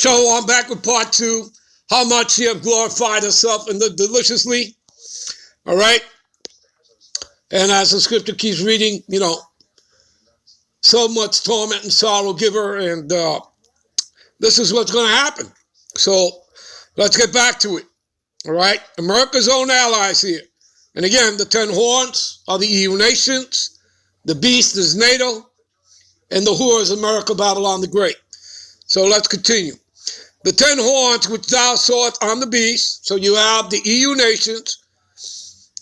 Shalom, back with part 2. How much he have glorified himself and lived deliciously. All right. And as the scripture keeps reading, so much torment and sorrow giver. And this is what's going to happen. So let's get back to it. All right. America's own allies here. And again, the 10 horns are the EU nations. The beast is NATO. And the whore is America, Babylon the Great. So let's continue. The 10 horns which thou sawest on the beast. So you have the EU nations.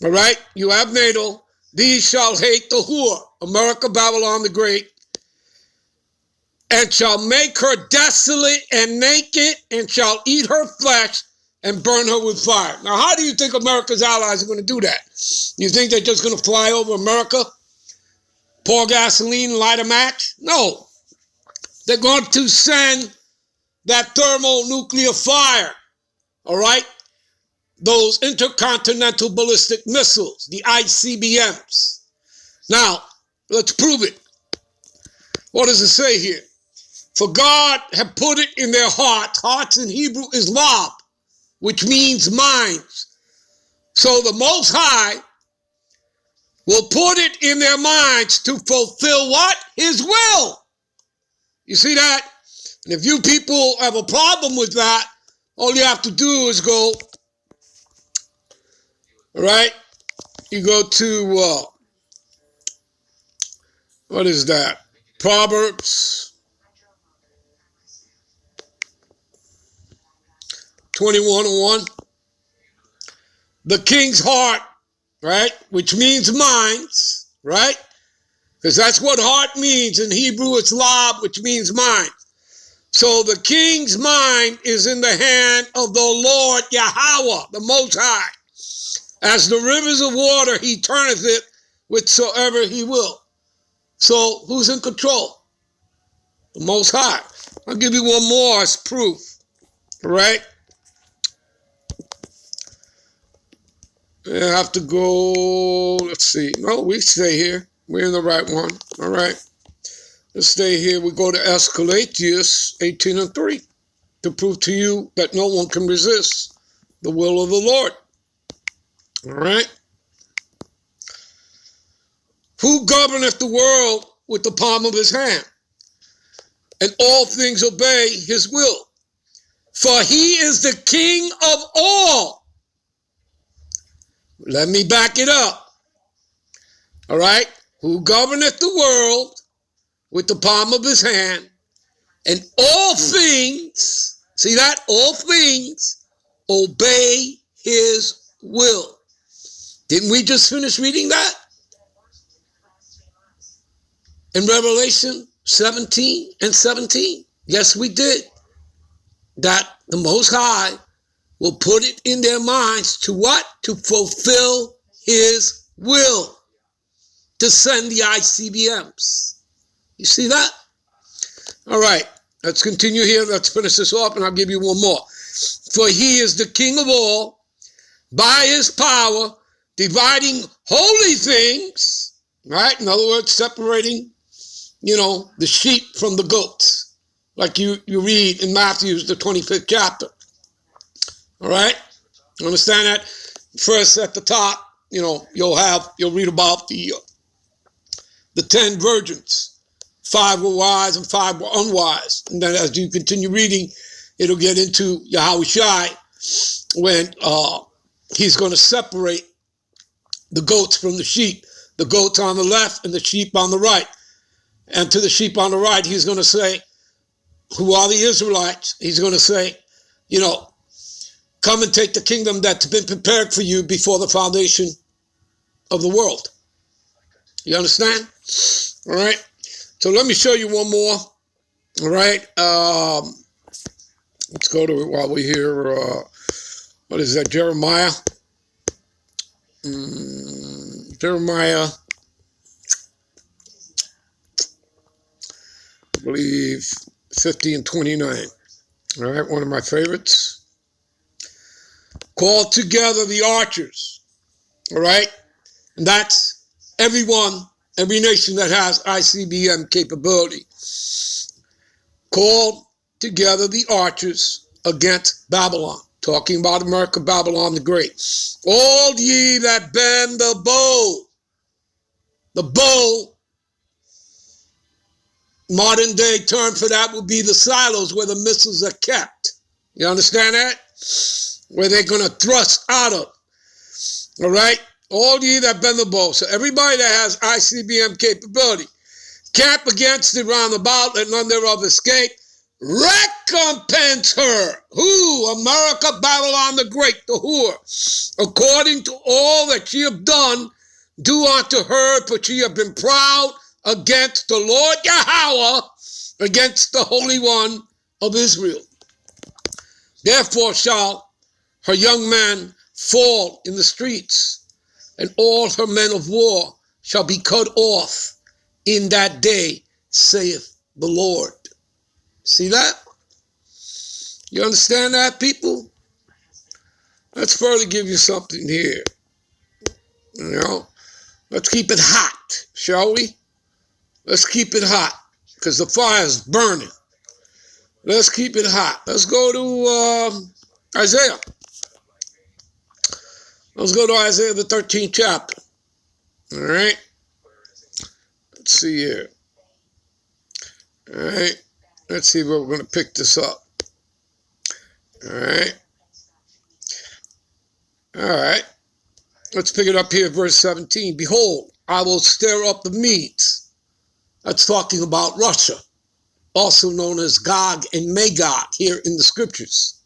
All right. You have NATO. These shall hate the whore, America, Babylon the Great, and shall make her desolate and naked, and shall eat her flesh and burn her with fire. Now, how do you think America's allies are going to do that? You think they're just going to fly over America, pour gasoline, light a match? No. They're going to send that thermonuclear fire, all right? Those intercontinental ballistic missiles, the ICBMs. Now, let's prove it. What does it say here? For God had put it in their hearts. Hearts in Hebrew is lab, which means minds. So the Most High will put it in their minds to fulfill what? His will. You see that? And if you people have a problem with that, all you have to do is go, all right? You go to, what is that? Proverbs 21:1. The king's heart, right? Which means minds, right? Because that's what heart means. In Hebrew, it's lab, which means mind. So the king's mind is in the hand of the Lord Yahweh, the Most High. As the rivers of water, he turneth it whithersoever he will. So who's in control? The Most High. I'll give you one more as proof. All right? I have to go, let's see. No, we stay here. We're in the right one. All right. Let's stay here. We go to Escalatius 18:3 to prove to you that no one can resist the will of the Lord. All right. Who governeth the world with the palm of his hand, and all things obey his will? For he is the King of all. Let me back it up. All right. Who governeth the world with the palm of his hand, and all things, see that? All things obey his will. Didn't we just finish reading that? In Revelation 17:17. Yes, we did. That the Most High will put it in their minds to what? To fulfill his will. To send the ICBMs. You see that? All right. Let's continue here. Let's finish this off and I'll give you one more. For he is the King of all, by his power, dividing holy things, right? In other words, separating, the sheep from the goats, like you read in Matthew, the 25th chapter. All right? You understand that? First at the top, you'll read about the 10 virgins. 5 were wise and 5 were unwise. And then as you continue reading, it'll get into Yahushai when he's going to separate the goats from the sheep, the goats on the left and the sheep on the right. And to the sheep on the right, he's going to say, who are the Israelites? He's going to say, come and take the kingdom that's been prepared for you before the foundation of the world. You understand? All right. So let me show you one more. All right. Let's go to it while we're here. What is that? Jeremiah. Jeremiah, I believe 50:29. All right, one of my favorites. Call together the archers. All right, and that's everyone, every nation that has ICBM capability. Call together the archers against Babylon. Talking about America, Babylon the Great. All ye that bend the bow. The bow, modern day term for that would be the silos where the missiles are kept. You understand that? Where they're going to thrust out of. All right? All ye that bend the bow. So everybody that has ICBM capability, camp against it round about, let none thereof escape. Recompense her. Who? America, Babylon the Great, the whore. According to all that she have done, do unto her, for she have been proud against the Lord Yahweh, against the Holy One of Israel. Therefore shall her young men fall in the streets, and all her men of war shall be cut off in that day, saith the Lord. See that? You understand that, people? Let's further give you something here. You know, let's keep it hot, shall we? Let's keep it hot, because the fire is burning. Let's keep it hot. Let's go to Isaiah. Let's go to Isaiah, the 13th chapter. All right? Let's see here. All right? Let's see where we're going to pick this up. All right? All right. Let's pick it up here, verse 17. Behold, I will stir up the Medes. That's talking about Russia, also known as Gog and Magog here in the scriptures.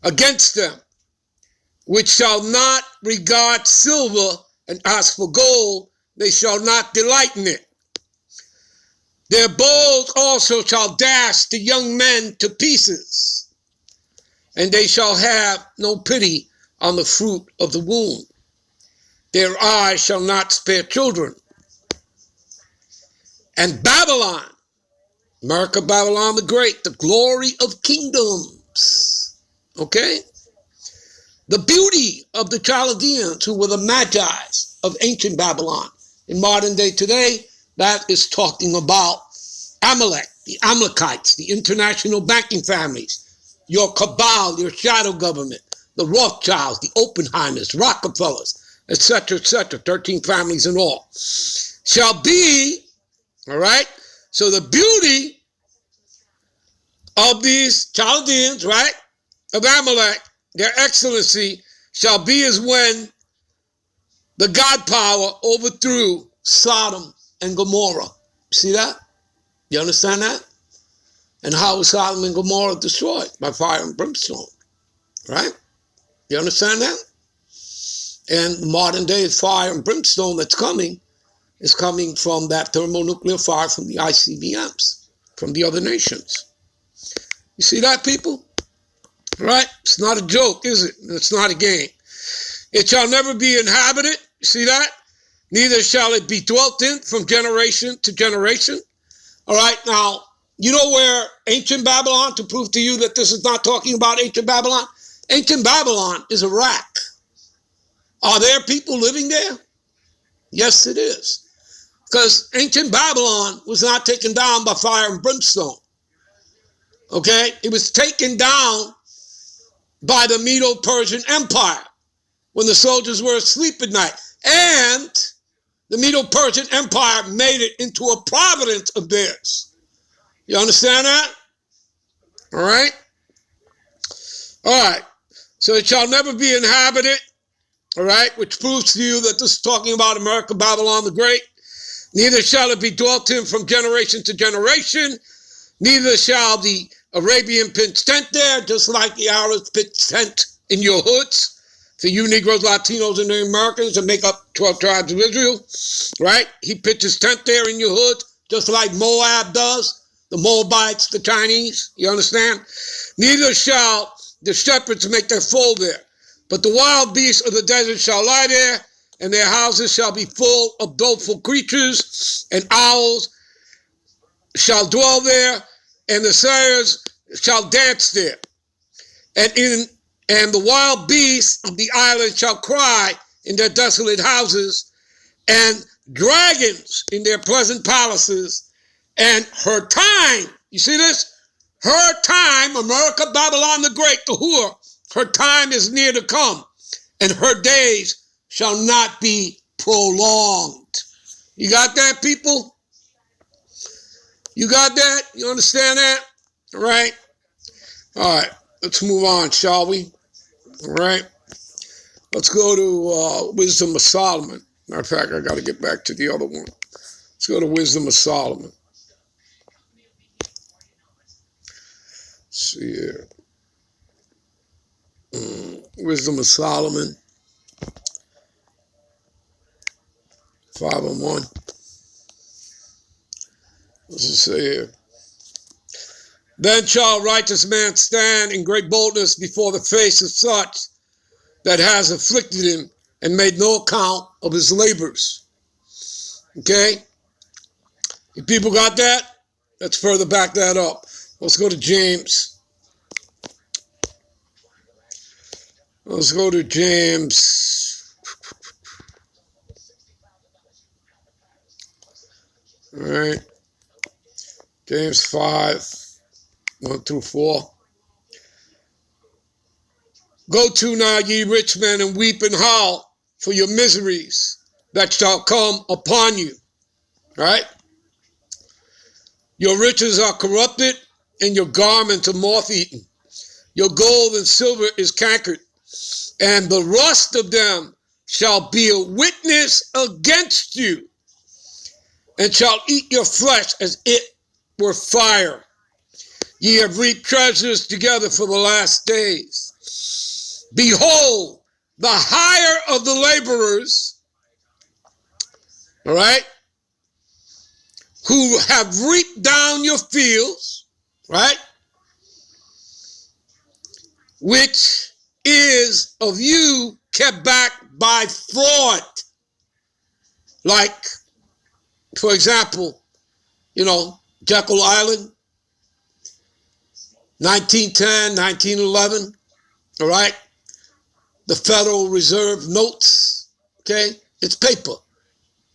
Against them, which shall not regard silver, and ask for gold, they shall not delight in it. Their bows also shall dash the young men to pieces, and they shall have no pity on the fruit of the womb. Their eyes shall not spare children. And Babylon, America, Babylon the Great, the glory of kingdoms. Okay? The beauty of the Chaldeans, who were the Magi's of ancient Babylon. In modern day today, that is talking about Amalek, the Amalekites, the international banking families, your cabal, your shadow government, the Rothschilds, the Oppenheimers, Rockefellers, etc., 13 families in all, shall be, all right? So the beauty of these Chaldeans, right, of Amalek, their excellency, shall be as when the God power overthrew Sodom and Gomorrah. See that? You understand that? And how was Sodom and Gomorrah destroyed? By fire and brimstone, right? You understand that? And modern day fire and brimstone that's coming is coming from that thermonuclear fire from the ICBMs, from the other nations. You see that, people? Right? It's not a joke, is it? It's not a game. It shall never be inhabited. You see that? Neither shall it be dwelt in from generation to generation. All right, now, you know where ancient Babylon, to prove to you that this is not talking about ancient Babylon? Ancient Babylon is Iraq. Are there people living there? Yes, it is. Because ancient Babylon was not taken down by fire and brimstone. Okay? It was taken down by the Medo-Persian Empire when the soldiers were asleep at night. And the Medo-Persian Empire made it into a province of theirs. You understand that? All right? All right. So it shall never be inhabited, all right, which proves to you that this is talking about America, Babylon the Great. Neither shall it be dwelt in from generation to generation. Neither shall the Arabian pitch tent there, just like the Arabs pitch tent in your hoods. For you Negroes, Latinos, and the Americans that make up 12 tribes of Israel, right? He pitches tent there in your hood, just like Moab does, the Moabites, the Chinese, you understand? Neither shall the shepherds make their fold there, but the wild beasts of the desert shall lie there, and their houses shall be full of doleful creatures, and owls shall dwell there, and the satyrs shall dance there. And the wild beasts of the island shall cry in their desolate houses, and dragons in their pleasant palaces, and her time, you see this? her time, America, Babylon the Great, the whore, her time is near to come, and her days shall not be prolonged. You got that, people? You got that? You understand that? All right? All right, let's move on, shall we? All right? Let's go to Wisdom of Solomon. Matter of fact, I got to get back to the other one. Let's go to Wisdom of Solomon. Let's see here. Wisdom of Solomon, 5:1. What's it say here? Then shall a righteous man stand in great boldness before the face of such that has afflicted him and made no account of his labors. Okay? You people got that? Let's further back that up. Let's go to James. Let's go to James. All right. James 5:1-4. Go to now, ye rich men, and weep and howl for your miseries that shall come upon you. All right? Your riches are corrupted, and your garments are moth-eaten. Your gold and silver is cankered, and the rust of them shall be a witness against you, and shall eat your flesh as it were fire. Ye have reaped treasures together for the last days. Behold, the hire of the laborers, all right, who have reaped down your fields, right, which is of you kept back by fraud. Like, for example, Jekyll Island, 1910, 1911, all right? The Federal Reserve notes, okay? It's paper.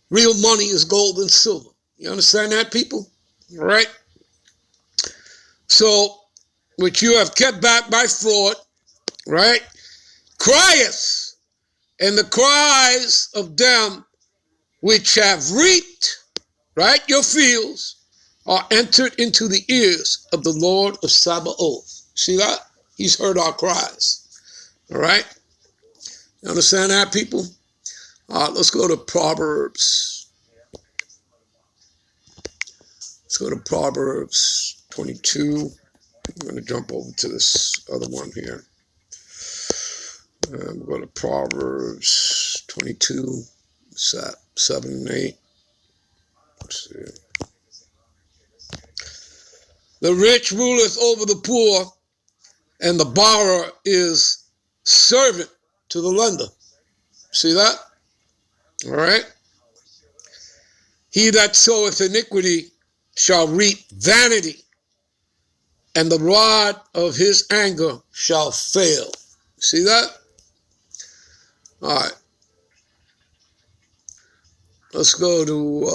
Real money is gold and silver. You understand that, people? All right? So, which you have kept back by fraud, right? Crieth, and the cries of them which have reaped, right, your fields, are entered into the ears of the Lord of Sabaoth. See that? He's heard our cries. All right? You understand that, people? Let's go to Proverbs. Let's go to Proverbs 22. I'm going to jump over to this other one here. We'll go to Proverbs 22, 7 and 8. Let's see. The rich ruleth over the poor, and the borrower is servant to the lender. See that? All right? He that soweth iniquity shall reap vanity, and the rod of his anger shall fail. See that? All right. Let's go to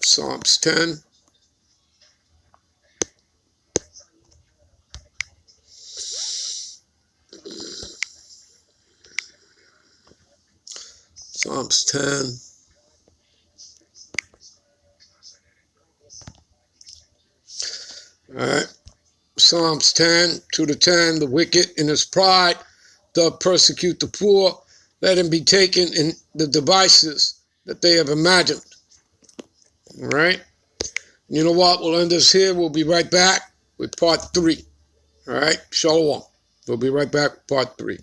Psalms 10. Psalms 10. All right. Psalms 10, 2-10. The wicked in his pride doth persecute the poor. Let him be taken in the devices that they have imagined. All right. You know what? We'll end this here. We'll be right back with part 3. All right. Shalom. We'll be right back with part 3.